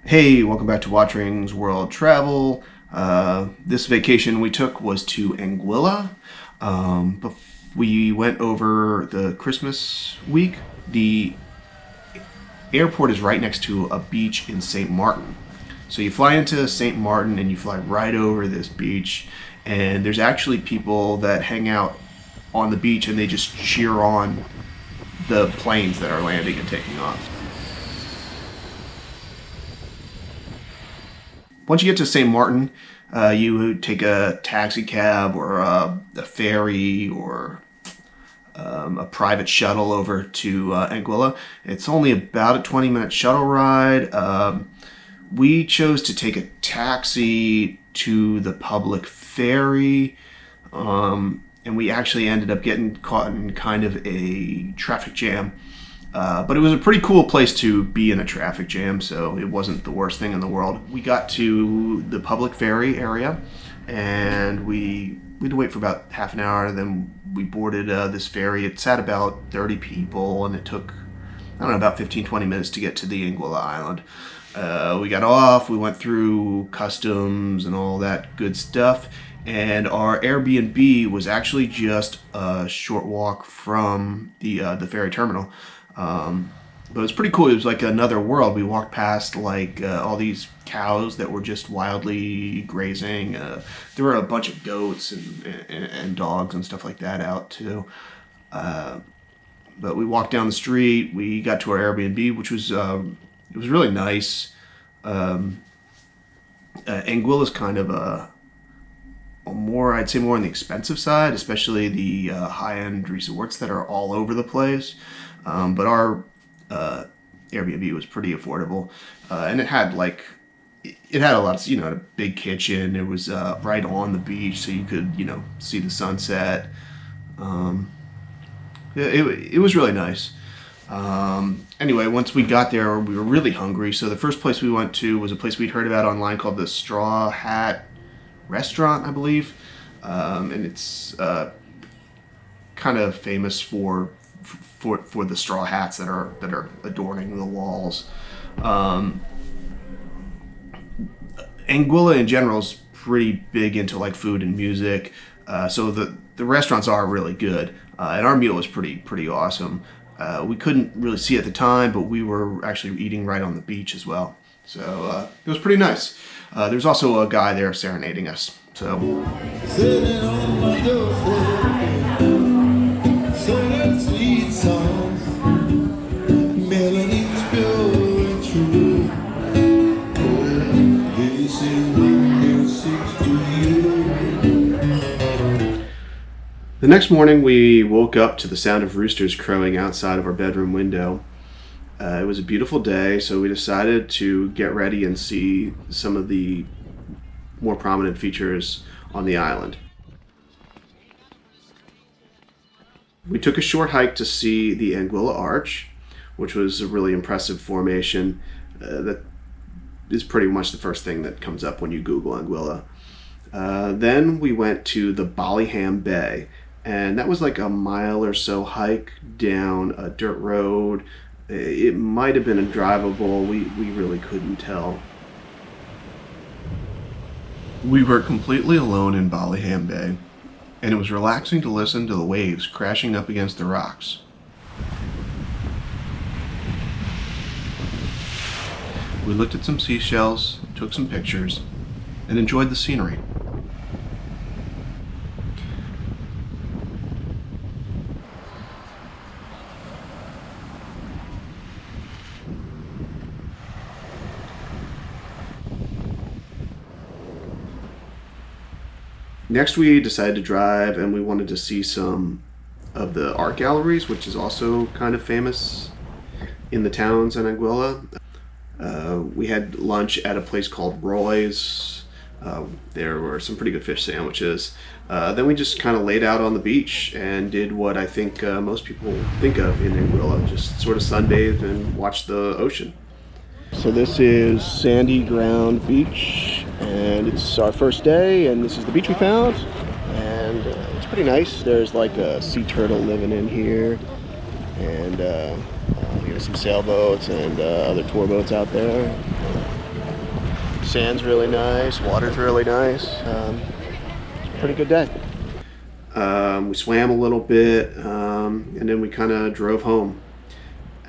Hey, welcome back to Wotring's World Travel. This vacation we took was to Anguilla. We went over the Christmas week. The airport is right next to a beach in St. Martin. So you fly into St. Martin and you fly right over this beach. And there's actually people that hang out on the beach and they just cheer on the planes that are landing and taking off. Once you get to St. Martin, you take a taxi cab or a ferry or a private shuttle over to Anguilla. It's only about a 20-minute shuttle ride. We chose to take a taxi to the public ferry, and we actually ended up getting caught in kind of a traffic jam. But it was a pretty cool place to be in a traffic jam, so it wasn't the worst thing in the world. We got to the public ferry area, and we had to wait for about half an hour. Then we boarded this ferry. It sat about 30 people, and it took, I don't know, about 15-20 minutes to get to the Anguilla Island. We got off, we went through customs and all that good stuff, and our Airbnb was actually just a short walk from the ferry terminal. But it was pretty cool. It was like another world. We walked past like all these cows that were just wildly grazing. There were a bunch of goats and dogs and stuff like that out too. But we walked down the street. We got to our Airbnb, which was it was really nice. Anguilla is kind of a more, I'd say, more on the expensive side, especially the high-end resorts that are all over the place. But our Airbnb was pretty affordable, and it had a lot of, a big kitchen. It was right on the beach, so you could, see the sunset. It was really nice. Anyway, once we got there, we were really hungry. So the first place we went to was a place we'd heard about online called the Straw Hat Restaurant, I believe, and it's kind of famous for the straw hats that are adorning the walls. Anguilla in general is pretty big into like food and music, so the restaurants are really good, and our meal was pretty awesome. We couldn't really see at the time, but we were actually eating right on the beach as well, so it was pretty nice. There's also a guy there serenading us. So. Sitting on my doorstep, singing sweet songs, melodies pure and true. This is my music to you. The next morning, we woke up to the sound of roosters crowing outside of our bedroom window. It was a beautiful day, so we decided to get ready and see some of the more prominent features on the island. We took a short hike to see the Anguilla Arch, which was a really impressive formation. That is pretty much the first thing that comes up when you Google Anguilla. Then we went to the Ballyham Bay, and that was like a mile or so hike down a dirt road. It might have been a drivable, we really couldn't tell. We were completely alone in Ballyham Bay, and it was relaxing to listen to the waves crashing up against the rocks. We looked at some seashells, took some pictures, and enjoyed the scenery. Next, we decided to drive, and we wanted to see some of the art galleries, which is also kind of famous in the towns in Anguilla. We had lunch at a place called Roy's. There were some pretty good fish sandwiches. Then we just kind of laid out on the beach and did what I think most people think of in Anguilla, just sort of sunbathed and watched the ocean. So this is Sandy Ground Beach, and it's our first day, and this is the beach we found, and it's pretty nice. There's like a sea turtle living in here, and some sailboats and other tour boats out there. Sand's really nice, water's really nice. It's a pretty good day. We swam a little bit, and then we kind of drove home.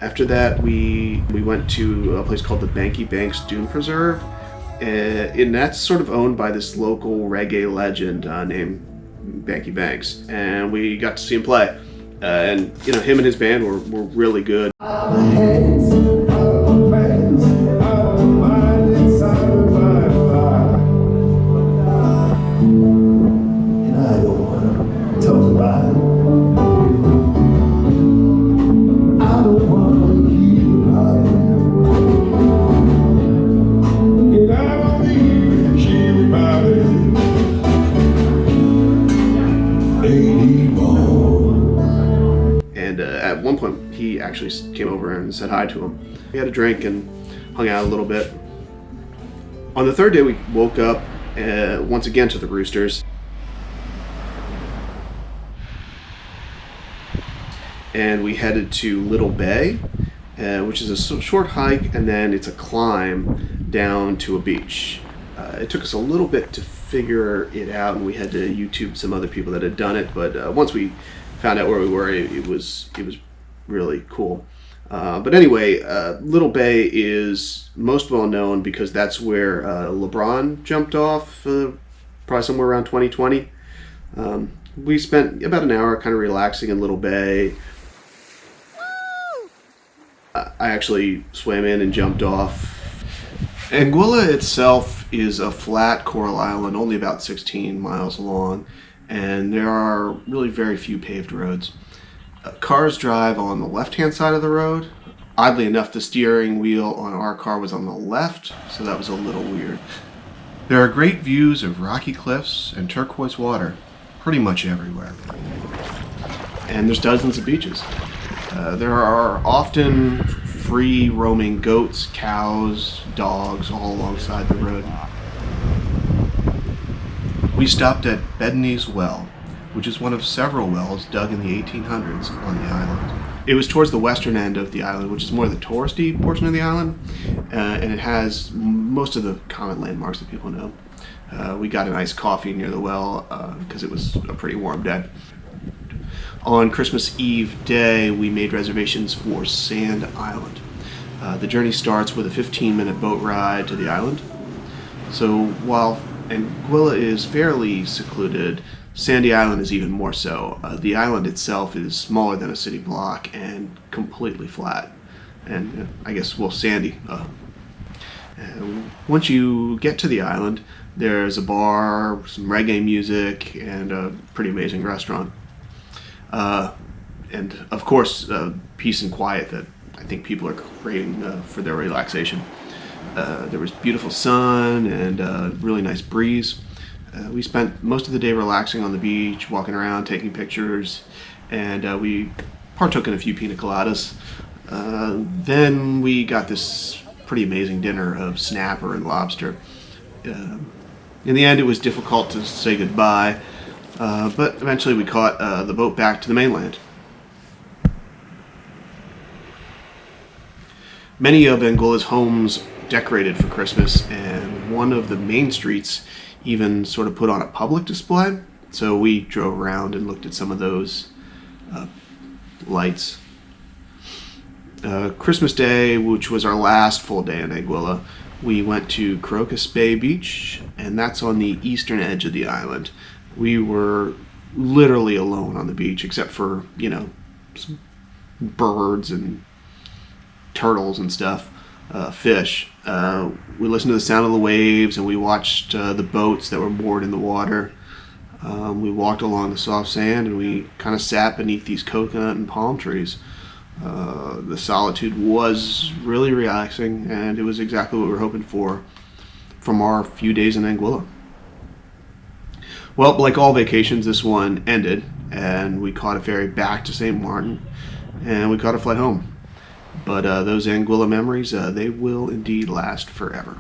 After that, we went to a place called the Banky Banks Dune Preserve, and that's sort of owned by this local reggae legend named Banky Banks, and we got to see him play. And you know, him and his band were really good. And at one point, he actually came over and said hi to him. We had a drink and hung out a little bit. On the third day, we woke up once again to the roosters. And we headed to Little Bay, which is a short hike, and then it's a climb down to a beach. It took us a little bit to figure it out, and we had to YouTube some other people that had done it, but once we found out where we were, it was really cool. But anyway, Little Bay is most well known because that's where LeBron jumped off, probably somewhere around 2020. We spent about an hour kind of relaxing in Little Bay. I actually swam in and jumped off. Anguilla itself is a flat coral island, only about 16 miles long, and there are really very few paved roads. Cars drive on the left-hand side of the road. Oddly enough, the steering wheel on our car was on the left, so that was a little weird. There are great views of rocky cliffs and turquoise water pretty much everywhere. And there's dozens of beaches. There are often free roaming goats, cows, dogs all alongside the road. We stopped at Bedney's Well, which is one of several wells dug in the 1800s on the island. It was towards the western end of the island, which is more the touristy portion of the island, and it has most of the common landmarks that people know. We got an iced coffee near the well because it was a pretty warm day. On Christmas Eve day, we made reservations for Sand Island. The journey starts with a 15-minute boat ride to the island. So while Anguilla is fairly secluded, Sandy Island is even more so. The island itself is smaller than a city block and completely flat. And I guess, well, sandy. Once you get to the island, there's a bar, some reggae music, and a pretty amazing restaurant. And of course, peace and quiet that I think people are craving for their relaxation. There was beautiful sun and a really nice breeze. We spent most of the day relaxing on the beach, walking around, taking pictures, and we partook in a few pina coladas. Then we got this pretty amazing dinner of snapper and lobster. In the end, it was difficult to say goodbye, but eventually we caught the boat back to the mainland. Many of Anguilla's homes decorated for Christmas, and one of the main streets even sort of put on a public display. So we drove around and looked at some of those lights. Christmas Day, which was our last full day in Anguilla, we went to Crocus Bay Beach, and that's on the eastern edge of the island. We were literally alone on the beach, except for, you know, some birds and turtles and stuff, fish. We listened to the sound of the waves, and we watched the boats that were moored in the water. We walked along the soft sand, and we kind of sat beneath these coconut and palm trees. The solitude was really relaxing, and it was exactly what we were hoping for from our few days in Anguilla. Well, like all vacations, this one ended, and we caught a ferry back to St. Martin, and we caught a flight home. But those Anguilla memories, they will indeed last forever.